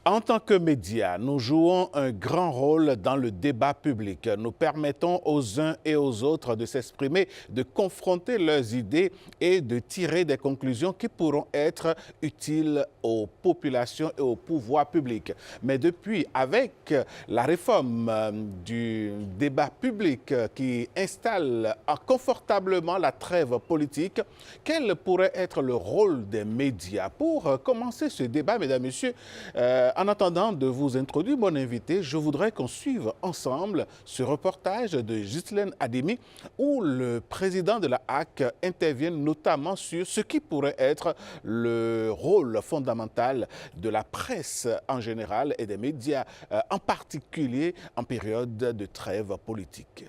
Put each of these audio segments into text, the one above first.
En tant que médias, nous jouons un grand rôle dans le débat public. Nous permettons aux uns et aux autres de s'exprimer, de confronter leurs idées et de tirer des conclusions qui pourront être utiles aux populations et au pouvoir public. Mais depuis, avec la réforme du débat public qui installe confortablement la trêve politique, quel pourrait être le rôle des médias? Pour commencer ce débat, mesdames, messieurs, en attendant de vous introduire mon invité, je voudrais qu'on suive ensemble ce reportage de Ghislaine Ademi où le président de la HAC intervient notamment sur ce qui pourrait être le rôle fondamental de la presse en général et des médias en particulier en période de trêve politique.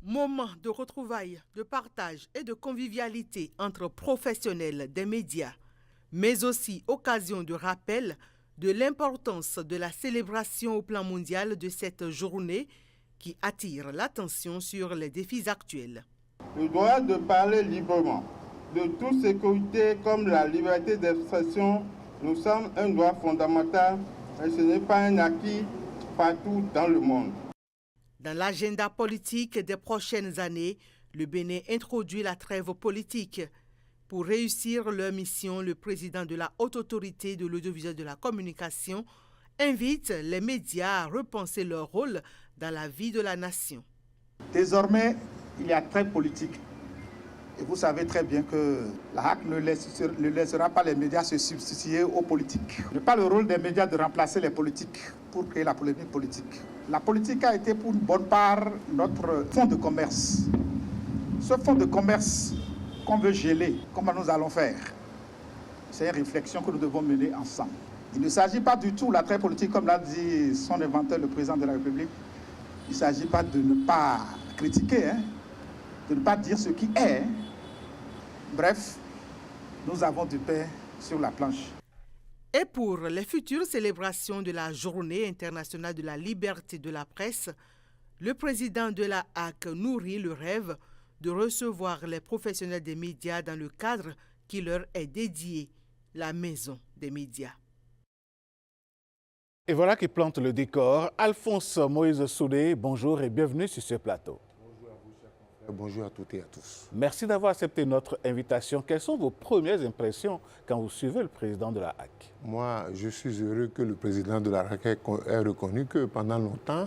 Moment de retrouvailles, de partage et de convivialité entre professionnels des médias, mais aussi occasion de rappel de l'importance de la célébration au plan mondial de cette journée qui attire l'attention sur les défis actuels. Le droit de parler librement, de toute sécurité comme la liberté d'expression, nous sommes un droit fondamental, mais ce n'est pas un acquis partout dans le monde. Dans l'agenda politique des prochaines années, le Bénin introduit la trêve politique. Pour réussir leur mission, le président de la Haute Autorité de l'Audiovisuel de la Communication invite les médias à repenser leur rôle dans la vie de la nation. Désormais, il y a trêve politique. Et vous savez très bien que la HAC ne laissera pas les médias se substituer aux politiques. Ce n'est pas le rôle des médias de remplacer les politiques pour créer la polémique politique. La politique a été pour une bonne part notre fonds de commerce. Ce fonds de commerce qu'on veut geler, comment nous allons faire? C'est une réflexion que nous devons mener ensemble. Il ne s'agit pas du tout, la trêve politique, comme l'a dit son inventeur, le président de la République, il ne s'agit pas de ne pas critiquer, de ne pas dire ce qui est. Bref, nous avons du pain sur la planche. Et pour les futures célébrations de la Journée internationale de la liberté de la presse, le président de la HAC nourrit le rêve de recevoir les professionnels des médias dans le cadre qui leur est dédié, la maison des médias. Et voilà qui plante le décor. Alphonse Moïse Soudé, bonjour et bienvenue sur ce plateau. Bonjour à vous, chers confrères. Bonjour à toutes et à tous. Merci d'avoir accepté notre invitation. Quelles sont vos premières impressions quand vous suivez le président de la HAC? Moi, je suis heureux que le président de la HAC ait reconnu que pendant longtemps,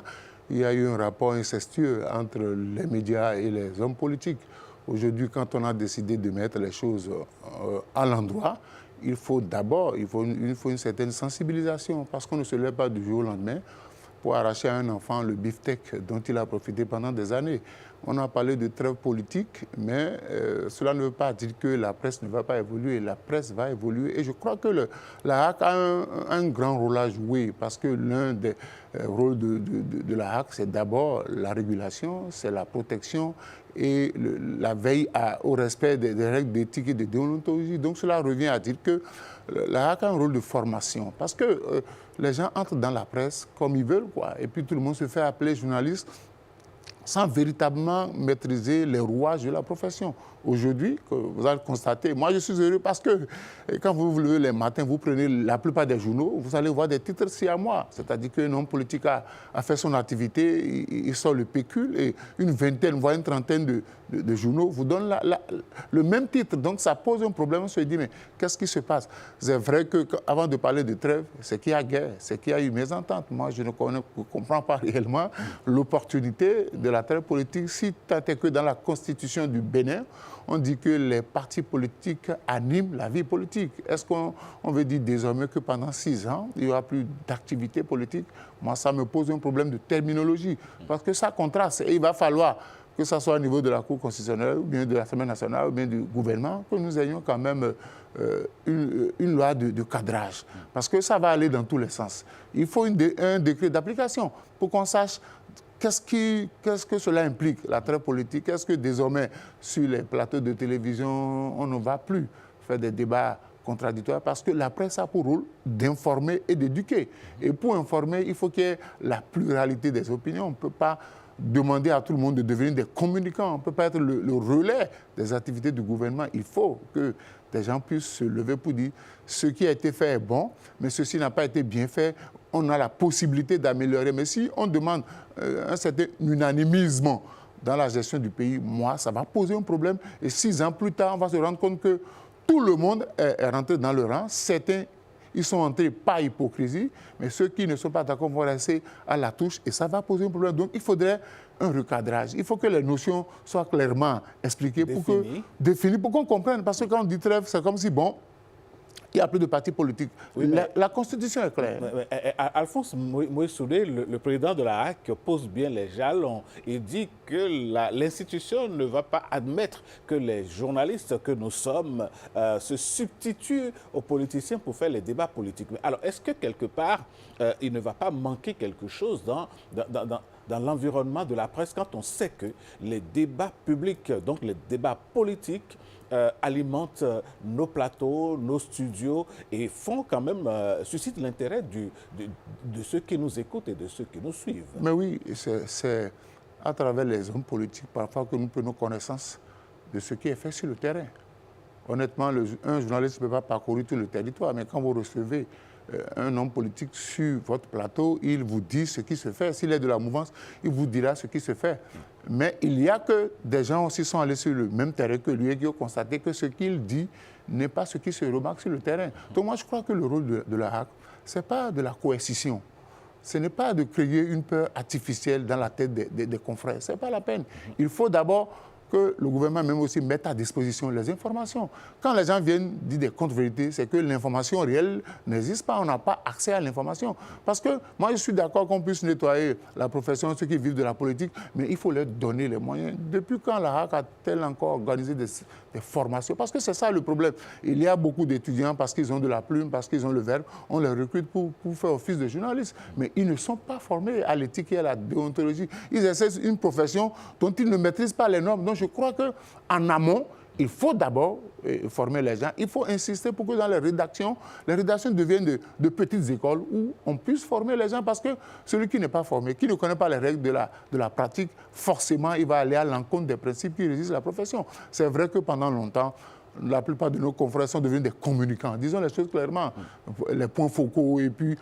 il y a eu un rapport incestueux entre les médias et les hommes politiques. Aujourd'hui, quand on a décidé de mettre les choses à l'endroit, il faut d'abord une certaine sensibilisation parce qu'on ne se lève pas du jour au lendemain pour arracher à un enfant le beefsteak dont il a profité pendant des années. On a parlé de trêve politique, mais cela ne veut pas dire que la presse ne va pas évoluer. La presse va évoluer et je crois que la HAC a un grand rôle à jouer parce que l'un des rôles de la HAC, c'est d'abord la régulation, c'est la protection et la veille au respect des règles d'éthique et de déontologie. Donc cela revient à dire que la HAC a un rôle de formation parce que les gens entrent dans la presse comme ils veulent, quoi. Et puis tout le monde se fait appeler journaliste sans véritablement maîtriser les rouages de la profession. Aujourd'hui, vous allez constater, moi je suis heureux parce que quand vous vous levez les matins, vous prenez la plupart des journaux, vous allez voir des titres siamois. C'est-à-dire qu'un homme politique a fait son activité, il sort le pécule et une vingtaine, voire une trentaine de journaux vous donnent le même titre. Donc ça pose un problème, on se dit mais qu'est-ce qui se passe? C'est vrai qu'avant de parler de trêve, c'est qu'il y a guerre, c'est qu'il y a eu mésentente. Moi je ne comprends pas réellement l'opportunité de la trêve politique si tant est que dans la constitution du Bénin, on dit que les partis politiques animent la vie politique. Est-ce qu'on veut dire désormais que pendant 6 ans, il n'y aura plus d'activité politique? Moi, ça me pose un problème de terminologie. Parce que ça contraste. Et il va falloir que ce soit au niveau de la Cour constitutionnelle, ou bien de l'Assemblée nationale, ou bien du gouvernement, que nous ayons quand même une loi de cadrage. Parce que ça va aller dans tous les sens. Il faut un décret d'application pour qu'on sache qu'est-ce que cela implique, la trêve politique. Est-ce que désormais, sur les plateaux de télévision, on ne va plus faire des débats contradictoires? Parce que la presse a pour rôle d'informer et d'éduquer. Et pour informer, il faut qu'il y ait la pluralité des opinions. On ne peut pas demander à tout le monde de devenir des communicants. On ne peut pas être le relais des activités du gouvernement. Il faut que des gens puissent se lever pour dire ce qui a été fait est bon, mais ceci n'a pas été bien fait. On a la possibilité d'améliorer. Mais si on demande un certain unanimisme dans la gestion du pays, moi, ça va poser un problème. Et 6 ans plus tard, on va se rendre compte que tout le monde est rentré dans le rang. Certains, ils sont entrés par hypocrisie, mais ceux qui ne sont pas d'accord vont rester à la touche et ça va poser un problème. Donc, il faudrait un recadrage. Il faut que les notions soient clairement expliquées définies pour qu'on comprenne. Parce que quand on dit trêve, c'est comme si, bon, il n'y a plus de partis politiques. Oui, la Constitution est claire. Alphonse Moïse Soudé, le président de la HAC, pose bien les jalons. Il dit que l'institution ne va pas admettre que les journalistes que nous sommes se substituent aux politiciens pour faire les débats politiques. Mais alors, est-ce que quelque part, il ne va pas manquer quelque chose dans l'environnement de la presse quand on sait que les débats publics, donc les débats politiques, alimentent nos plateaux, nos studios et font quand même, suscitent l'intérêt de ceux qui nous écoutent et de ceux qui nous suivent. Mais oui, c'est à travers les hommes politiques parfois que nous prenons connaissance de ce qui est fait sur le terrain. Honnêtement, un journaliste ne peut pas parcourir tout le territoire, mais quand vous recevez un homme politique sur votre plateau, il vous dit ce qui se fait. S'il est de la mouvance, il vous dira ce qui se fait. Mais il y a que des gens aussi sont allés sur le même terrain que lui et qui ont constaté que ce qu'il dit n'est pas ce qui se remarque sur le terrain. Donc moi, je crois que le rôle de la HAC, ce n'est pas de la coercition. Ce n'est pas de créer une peur artificielle dans la tête des confrères. Ce n'est pas la peine. Il faut d'abord que le gouvernement même aussi mette à disposition les informations. Quand les gens viennent dire des contre-vérités, c'est que l'information réelle n'existe pas. On n'a pas accès à l'information. Parce que moi, je suis d'accord qu'on puisse nettoyer la profession, ceux qui vivent de la politique, mais il faut leur donner les moyens. Depuis quand la HAC a-t-elle encore organisé des formations? Parce que c'est ça le problème. Il y a beaucoup d'étudiants parce qu'ils ont de la plume, parce qu'ils ont le verbe. On les recrute pour faire office de journaliste. Mais ils ne sont pas formés à l'éthique et à la déontologie. Ils essaient une profession dont ils ne maîtrisent pas les normes. Donc je crois qu'en amont, il faut d'abord former les gens. Il faut insister pour que dans les rédactions deviennent de petites écoles où on puisse former les gens parce que celui qui n'est pas formé, qui ne connaît pas les règles de la pratique, forcément, il va aller à l'encontre des principes qui régissent la profession. C'est vrai que pendant longtemps, la plupart de nos confrères sont devenus des communicants. Disons les choses clairement, les points focaux. Et puis,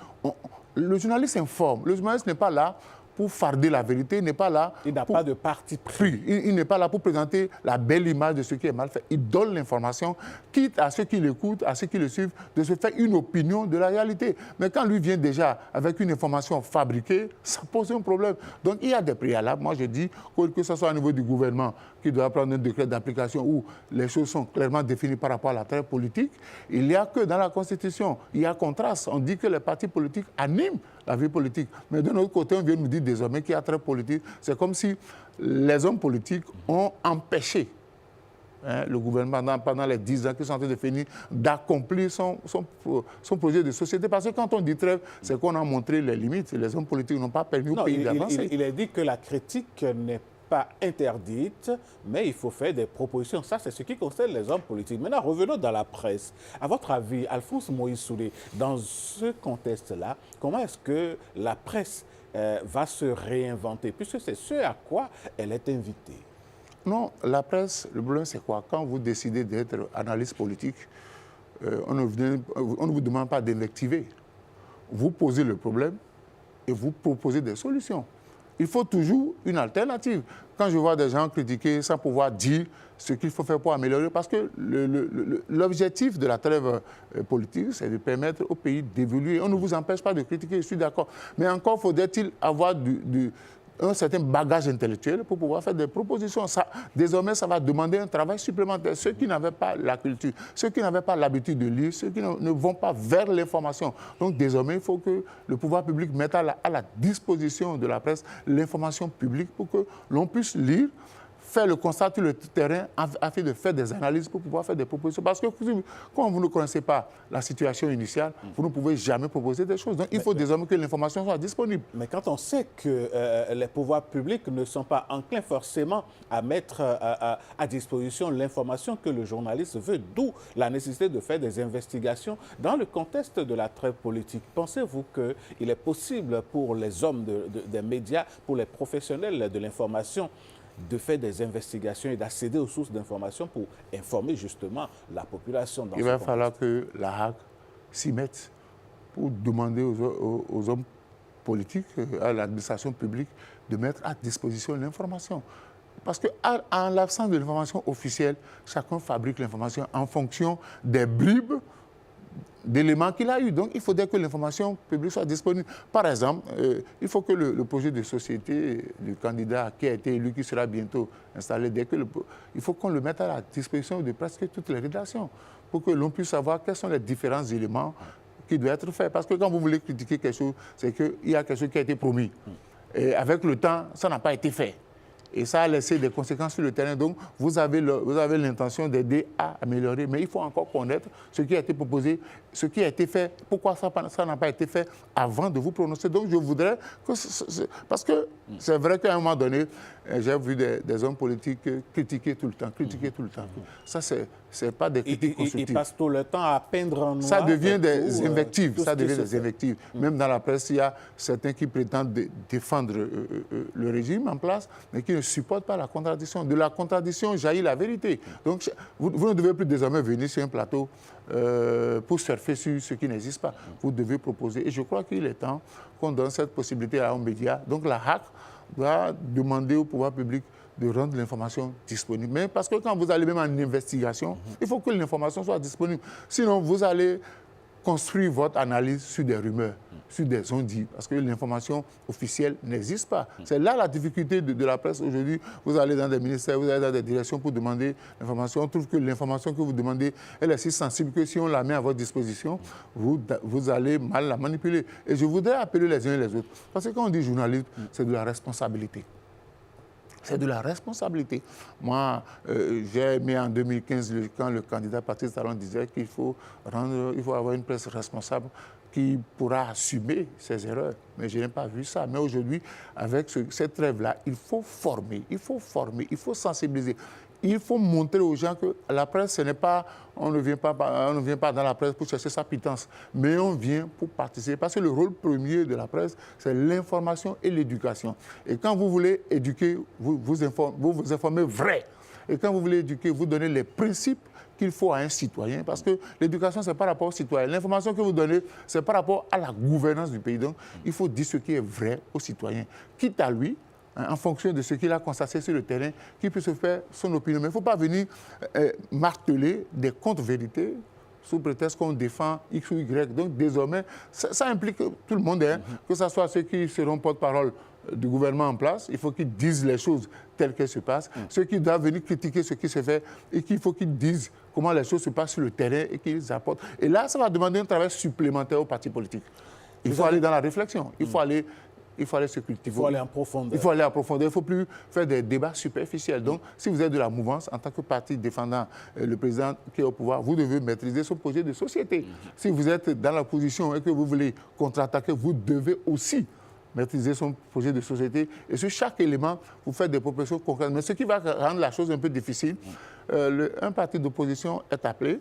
le journaliste informe. Le journaliste n'est pas là pour farder la vérité, il n'est pas là... Il n'a pas de parti pris. Il n'est pas là pour présenter la belle image de ce qui est mal fait. Il donne l'information, quitte à ceux qui l'écoutent, à ceux qui le suivent, de se faire une opinion de la réalité. Mais quand lui vient déjà avec une information fabriquée, ça pose un problème. Donc il y a des préalables. Moi je dis que ce soit au niveau du gouvernement qui doit prendre un décret d'application où les choses sont clairement définies par rapport à la traite politique. Il n'y a que dans la Constitution, il y a contraste. On dit que les partis politiques animent la vie politique. Mais d'un autre côté, on vient nous dire désormais qu'il y a traite politique. C'est comme si les hommes politiques ont empêché le gouvernement, pendant les 10 ans qu'ils sont en train de finir, d'accomplir son projet de société. Parce que quand on dit trêve, c'est qu'on a montré les limites. Les hommes politiques n'ont pas permis au pays d'avancer. Il est dit que la critique n'est pas interdite, mais il faut faire des propositions. Ça, c'est ce qui concerne les hommes politiques. Maintenant, revenons dans la presse. À votre avis, Alphonse Moïse Soudé, dans ce contexte-là, comment est-ce que la presse va se réinventer? Puisque c'est ce à quoi elle est invitée. Non, la presse, le problème, c'est quoi? Quand vous décidez d'être analyste politique, on ne vous demande pas d'invectiver. Vous posez le problème et vous proposez des solutions. Il faut toujours une alternative. Quand je vois des gens critiquer sans pouvoir dire ce qu'il faut faire pour améliorer, parce que l'objectif de la trêve politique, c'est de permettre au pays d'évoluer. On ne vous empêche pas de critiquer, je suis d'accord. Mais encore faudrait-il avoir un certain bagage intellectuel pour pouvoir faire des propositions. Désormais, ça va demander un travail supplémentaire. Ceux qui n'avaient pas la culture, ceux qui n'avaient pas l'habitude de lire, ceux qui ne vont pas vers l'information. Donc, désormais, il faut que le pouvoir public mette à la disposition de la presse l'information publique pour que l'on puisse lire, faire le constat sur le terrain afin de faire des analyses pour pouvoir faire des propositions. Parce que quand vous ne connaissez pas la situation initiale, vous ne pouvez jamais proposer des choses. Donc il faut désormais que l'information soit disponible. Mais quand on sait que les pouvoirs publics ne sont pas enclins forcément à mettre à disposition l'information que le journaliste veut, d'où la nécessité de faire des investigations dans le contexte de la trêve politique, pensez-vous qu'il est possible pour les hommes des médias, pour les professionnels de l'information, de faire des investigations et d'accéder aux sources d'information pour informer justement la population dans Il va falloir que la HAC s'y mette pour demander aux hommes politiques, à l'administration publique, de mettre à disposition l'information. Parce qu'en l'absence de l'information officielle, chacun fabrique l'information en fonction des bribes d'éléments qu'il a eu. Donc, il faudrait que l'information publique soit disponible. Par exemple, il faut que le projet de société du candidat qui a été élu, qui sera bientôt installé, il faut qu'on le mette à la disposition de presque toutes les rédactions pour que l'on puisse savoir quels sont les différents éléments qui doivent être faits. Parce que quand vous voulez critiquer quelque chose, c'est qu'il y a quelque chose qui a été promis. Et avec le temps, ça n'a pas été fait. Et ça a laissé des conséquences sur le terrain. Donc, vous avez l'intention d'aider à améliorer. Mais il faut encore connaître ce qui a été proposé, ce qui a été fait, pourquoi ça n'a pas été fait avant de vous prononcer. Donc, je voudrais que... Parce que c'est vrai qu'à un moment donné, j'ai vu des hommes politiques critiquer tout le temps, Ça, c'est pas des critiques constructives. Ils passent tout le temps à peindre en noir. Ça devient des invectives. Même dans la presse, il y a certains qui prétendent défendre le régime en place, mais qui ne supportent pas la contradiction. De la contradiction jaillit la vérité. Donc, vous ne devez plus désormais venir sur un plateau pour surfer sur ce qui n'existe pas. Vous devez proposer. Et je crois qu'il est temps qu'on donne cette possibilité à un média. Donc, la HAC doit demander au pouvoir public de rendre l'information disponible. Mais parce que quand vous allez même en investigation, il faut que l'information soit disponible. Sinon, vous allez construire votre analyse sur des rumeurs, sur des on-dit, parce que l'information officielle n'existe pas. C'est là la difficulté de la presse aujourd'hui. Vous allez dans des ministères, vous allez dans des directions pour demander l'information. On trouve que l'information que vous demandez, elle est si sensible que si on la met à votre disposition, vous allez mal la manipuler. Et je voudrais appeler les uns et les autres. Parce que quand on dit journalisme, c'est de la responsabilité. C'est de la responsabilité. Moi, j'ai aimé en 2015, quand le candidat Patrice Talon disait qu'il faut avoir une presse responsable qui pourra assumer ses erreurs. Mais je n'ai pas vu ça. Mais aujourd'hui, avec cette trêve-là, il faut former, il faut sensibiliser. Il faut montrer aux gens que la presse, ce n'est pas, on ne vient pas dans la presse pour chercher sa pitance, mais on vient pour participer. Parce que le rôle premier de la presse, c'est l'information et l'éducation. Et quand vous voulez éduquer, vous vous informez vrai. Et quand vous voulez éduquer, vous donnez les principes qu'il faut à un citoyen. Parce que l'éducation, c'est par rapport au citoyen. L'information que vous donnez, c'est par rapport à la gouvernance du pays. Donc, il faut dire ce qui est vrai au citoyen, quitte à lui, en fonction de ce qu'il a constaté sur le terrain, qu'il puisse faire son opinion. Mais il ne faut pas venir marteler des contre-vérités sous prétexte qu'on défend X ou Y. Donc désormais, ça implique tout le monde, que ce soit ceux qui seront porte-parole du gouvernement en place, il faut qu'ils disent les choses telles qu'elles se passent. Ceux qui doivent venir critiquer ce qui se fait, et qu'il faut qu'ils disent comment les choses se passent sur le terrain et qu'ils apportent. Et là, ça va demander un travail supplémentaire aux partis politiques. Il faut aller dans la réflexion, il faut aller se cultiver. Il faut aller en profondeur. Il faut aller en profondeur. Il ne faut plus faire des débats superficiels. Donc, si vous êtes de la mouvance, en tant que parti défendant le président qui est au pouvoir, vous devez maîtriser son projet de société. Si vous êtes dans la position et que vous voulez contre-attaquer, vous devez aussi maîtriser son projet de société. Et sur chaque élément, vous faites des propositions concrètes. Mais ce qui va rendre la chose un peu difficile, un parti d'opposition est appelé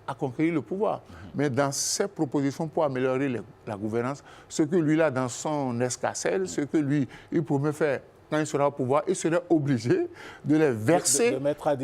à conquérir le pouvoir. Mais dans ses propositions pour améliorer la gouvernance, ce que lui a dans son escarcelle, ce que lui, il promet faire quand il sera au pouvoir, il serait obligé de les verser de mettre à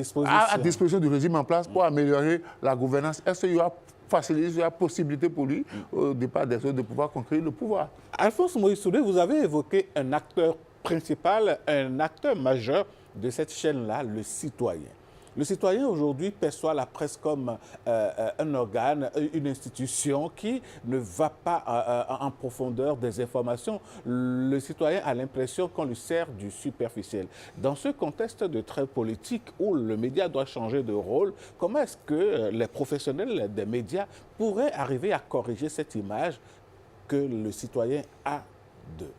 disposition du régime en place pour améliorer la gouvernance. Est-ce qu'il y aura facilité, il y aura possibilité pour lui, au départ des autres, de pouvoir conquérir le pouvoir? Alphonse Moïse Soudé, vous avez évoqué un acteur principal, un acteur majeur de cette chaîne-là, le citoyen. Le citoyen aujourd'hui perçoit la presse comme un organe, une institution qui ne va pas en profondeur des informations. Le citoyen a l'impression qu'on lui sert du superficiel. Dans ce contexte de trêve politique où le média doit changer de rôle, comment est-ce que les professionnels des médias pourraient arriver à corriger cette image que le citoyen a d'eux?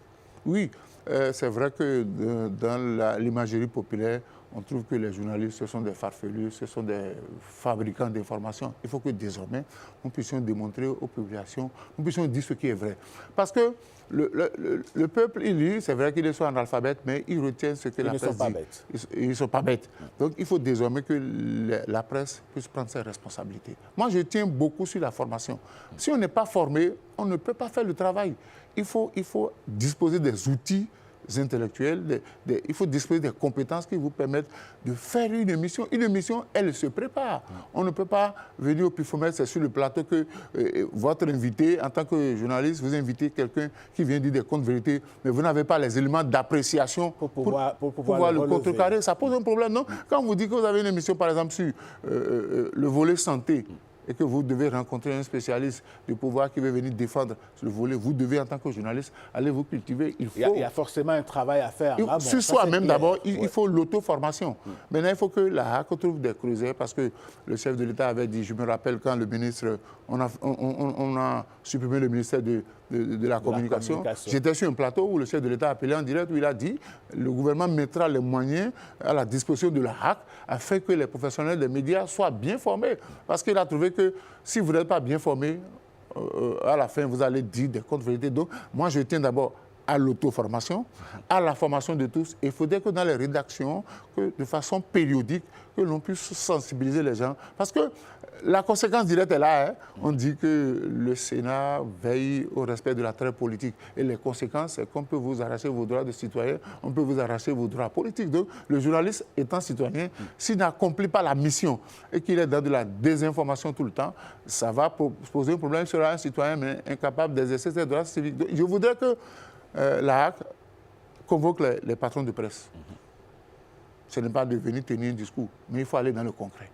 Oui, c'est vrai que dans l'imagerie populaire, on trouve que les journalistes, ce sont des farfelus, ce sont des fabricants d'informations. Il faut que désormais, nous puissions démontrer aux populations, nous puissions dire ce qui est vrai. Parce que le peuple, il lit, c'est vrai qu'ils sont analphabètes, mais ils retiennent ce que la presse dit. Ils ne sont pas bêtes. Donc, il faut désormais que la presse puisse prendre ses responsabilités. Moi, je tiens beaucoup sur la formation. Si on n'est pas formé, on ne peut pas faire le travail. Il faut disposer des outils intellectuels, il faut disposer des compétences qui vous permettent de faire une émission. Une émission, elle se prépare. On ne peut pas venir au pifomètre, c'est sur le plateau que votre invité, en tant que journaliste, vous invitez quelqu'un qui vient dire des contes-vérités, mais vous n'avez pas les éléments d'appréciation pour pouvoir le contrecarrer. Ça pose un problème, non? Quand vous dites que vous avez une émission, par exemple, sur le volet santé, et que vous devez rencontrer un spécialiste de pouvoir qui veut venir défendre le volet, vous devez, en tant que journaliste, aller vous cultiver. Il y a forcément un travail à faire. Sur soi-même, d'abord, il faut l'auto-formation. Maintenant, il faut que la HAC trouve des creusets, parce que le chef de l'État avait dit, je me rappelle quand le ministre, on a supprimé le ministère de la communication. J'étais sur un plateau où le chef de l'État a appelé en direct, où il a dit, le gouvernement mettra les moyens à la disposition de la HAC afin que les professionnels des médias soient bien formés. Parce qu'il a trouvé que si vous n'êtes pas bien formé, à la fin, vous allez dire des contes-vérités. Donc, moi, je tiens d'abord à l'auto-formation, à la formation de tous. Il faudrait que dans les rédactions, que de façon périodique, que l'on puisse sensibiliser les gens. Parce que la conséquence directe est là. Hein. On dit que le Sénat veille au respect de la trêve politique. Et les conséquences, c'est qu'on peut vous arracher vos droits de citoyen, on peut vous arracher vos droits politiques. Donc, le journaliste étant citoyen, s'il n'accomplit pas la mission et qu'il est dans de la désinformation tout le temps, ça va poser un problème. Il sera un citoyen mais incapable d'exercer ses droits civiques. Donc, je voudrais que la HAC convoque les patrons de presse. Ce n'est pas de venir tenir un discours, mais il faut aller dans le concret.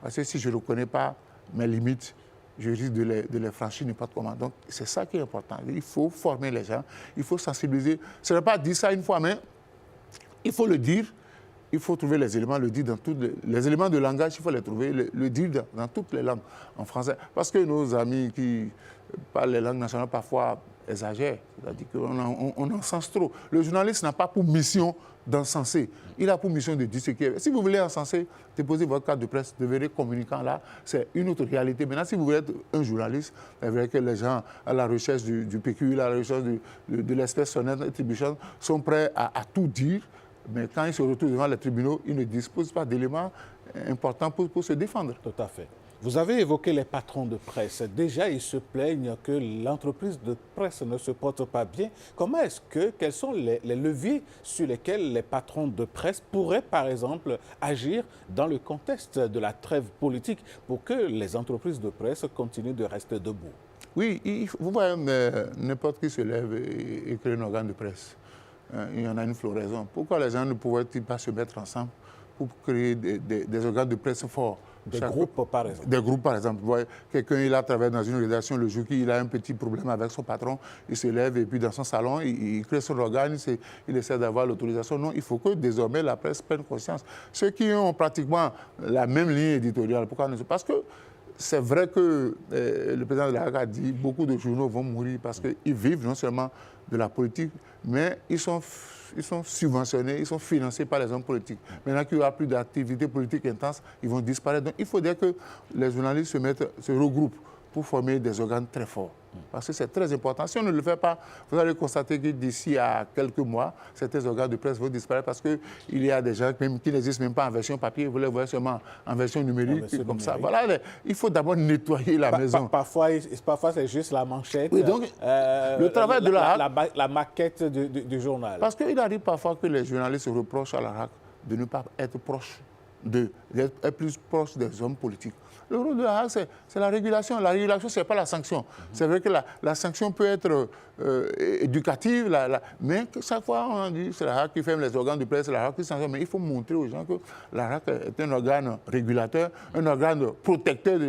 Parce que si je ne reconnais pas mes limites, je risque de les franchir n'importe comment. Donc, c'est ça qui est important. Il faut former les gens, il faut sensibiliser. Ce n'est pas dire ça une fois, mais il faut le dire. Il faut trouver les éléments, le dire dans tous les éléments de langage, il faut les trouver, le dire dans toutes les langues en français. Parce que nos amis qui parlent les langues nationales parfois exagèrent, c'est-à-dire qu'on encense trop. Le journaliste n'a pas pour mission d'encenser, il a pour mission de dire ce qui est. Si vous voulez encenser, déposez votre carte de presse, devenez communicant là, c'est une autre réalité. Maintenant, si vous voulez être un journaliste, c'est vrai que les gens à la recherche du PQ, à la recherche de l'espèce sonnette et trébuchante sont prêts à tout dire. Mais quand ils se retrouvent devant les tribunaux, ils ne disposent pas d'éléments importants pour se défendre. Tout à fait. Vous avez évoqué les patrons de presse. Déjà, ils se plaignent que l'entreprise de presse ne se porte pas bien. Quels sont les leviers sur lesquels les patrons de presse pourraient, par exemple, agir dans le contexte de la trêve politique pour que les entreprises de presse continuent de rester debout? Oui, vous voyez, n'importe qui se lève et crée un organe de presse. Il y en a une floraison. Pourquoi les gens ne pourraient-ils pas se mettre ensemble pour créer des organes de presse forts? Des groupes, par exemple. Des groupes, par exemple. Quelqu'un, il a travaillé dans une rédaction, le jour qu'il a un petit problème avec son patron, il se lève et puis dans son salon, il crée son organe, il essaie d'avoir l'autorisation. Non, il faut que désormais la presse prenne conscience. Ceux qui ont pratiquement la même ligne éditoriale, pourquoi ne? Parce que c'est vrai que le président de la HAC a dit que beaucoup de journaux vont mourir parce qu'ils vivent non seulement de la politique, mais ils sont subventionnés, ils sont financés par les hommes politiques. Maintenant qu'il n'y aura plus d'activité politique intense, ils vont disparaître. Donc il faudrait que les journalistes se regroupent pour former des organes très forts. Parce que c'est très important. Si on ne le fait pas, vous allez constater que d'ici à quelques mois, certains organes de presse vont disparaître parce qu'il y a des gens qui n'existent même pas en version papier, vous les voyez seulement en version numérique, ça. Voilà, il faut d'abord nettoyer la maison. Parfois, c'est juste la manchette, oui, donc, le travail de la maquette du journal. Parce qu'il arrive parfois que les journalistes reprochent à la HAC de ne pas être proche d'être plus proche des hommes politiques. Le rôle de la HAC, c'est la régulation. La régulation, ce n'est pas la sanction. C'est vrai que la sanction peut être éducative, mais chaque fois, on dit que c'est la HAC qui ferme les organes de presse, c'est la HAC qui sanctionne. Mais il faut montrer aux gens que la HAC est un organe régulateur, un organe protecteur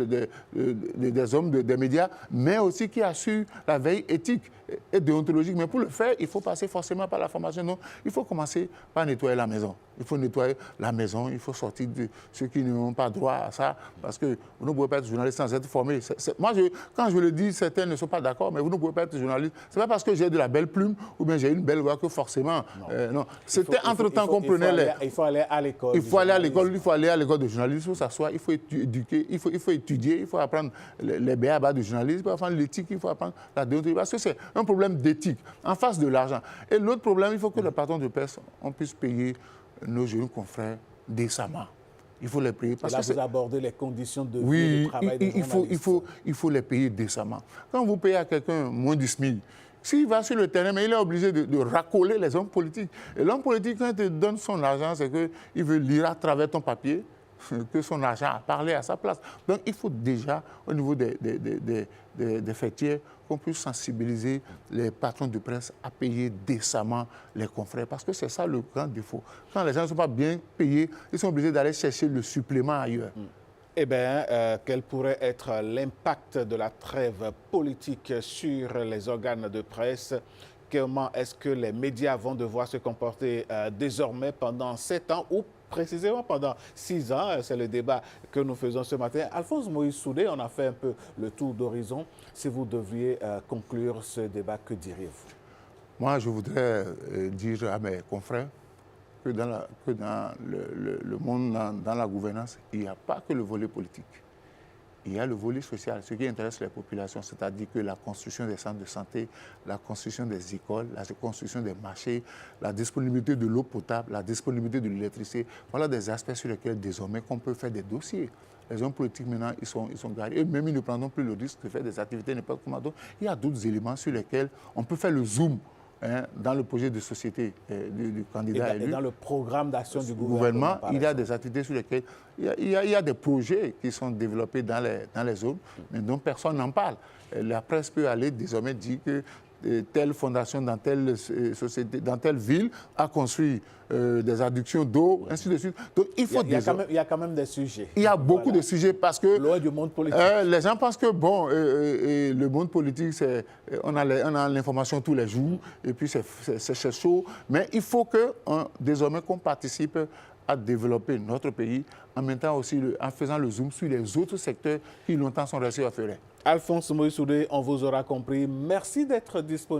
des hommes, des médias, mais aussi qui assure la veille éthique et déontologique. Mais pour le faire, il faut passer forcément par la formation. Donc, il faut commencer par nettoyer la maison. Il faut nettoyer la maison, il faut sortir de ceux qui n'ont pas droit à ça, parce que vous ne pouvez pas être journaliste sans être formé. Moi, quand je le dis, certains ne sont pas d'accord, mais vous ne pouvez pas être journaliste. Ce n'est pas parce que j'ai de la belle plume ou bien j'ai une belle voix que forcément... Non. C'était entre-temps qu'on prenait les... Il faut aller à l'école. Il faut aller à l'école, il faut aller à l'école de journalisme, il faut s'asseoir, il faut éduquer, il faut étudier, il faut apprendre les b.a.-ba du journalisme, il faut apprendre l'éthique, il faut apprendre la déontologie, parce que c'est un problème d'éthique, en face de l'argent. Et l'autre problème, il faut que les patrons de presse, on puisse payer nos jeunes confrères décemment. Il faut les payer. Parce que vous abordez les conditions de vie et de travail des journalistes. Il faut les payer décemment. Quand vous payez à quelqu'un moins du SMIC, s'il va sur le terrain, mais il est obligé de racoler les hommes politiques. Et l'homme politique, quand il te donne son argent, c'est qu'il veut lire à travers ton papier que son argent a parlé à sa place. Donc il faut déjà, au niveau des fêtiers, qu'on puisse sensibiliser les patrons de presse à payer décemment les confrères. Parce que c'est ça le grand défaut. Quand les gens ne sont pas bien payés, ils sont obligés d'aller chercher le supplément ailleurs. Eh bien, quel pourrait être l'impact de la trêve politique sur les organes de presse? Comment est-ce que les médias vont devoir se comporter désormais pendant 7 ans ou précisément pendant 6 ans? C'est le débat que nous faisons ce matin. Alphonse Moïse Soudé, on a fait un peu le tour d'horizon. Si vous deviez conclure ce débat, que diriez-vous? Moi, je voudrais dire à mes confrères que dans le monde, dans la gouvernance, il n'y a pas que le volet politique. Il y a le volet social, ce qui intéresse les populations, c'est-à-dire que la construction des centres de santé, la construction des écoles, la construction des marchés, la disponibilité de l'eau potable, la disponibilité de l'électricité, voilà des aspects sur lesquels désormais on peut faire des dossiers. Les hommes politiques maintenant, ils sont garés. Eux-mêmes, ils ne prendront plus le risque de faire des activités n'importe comment. Donc, il y a d'autres éléments sur lesquels on peut faire le zoom. Dans le projet de société du candidat élu. Et dans le programme d'action du gouvernement, il y a des activités sur lesquelles il y a des projets qui sont développés dans les zones, mais dont personne n'en parle. La presse peut aller désormais dire que telle fondation dans telle société, dans telle ville a construit des adductions d'eau, ainsi de suite. Donc il faut il y a quand même des sujets. Il y a beaucoup de sujets parce que loin du monde politique. Les gens pensent que bon, le monde politique, on a l'information tous les jours et puis c'est chaud. Mais il faut que désormais qu'on participe à développer notre pays, en même temps aussi en faisant le zoom sur les autres secteurs qui longtemps sont restés orphelins. Alphonse Moïse Soudé, on vous aura compris. Merci d'être disponible.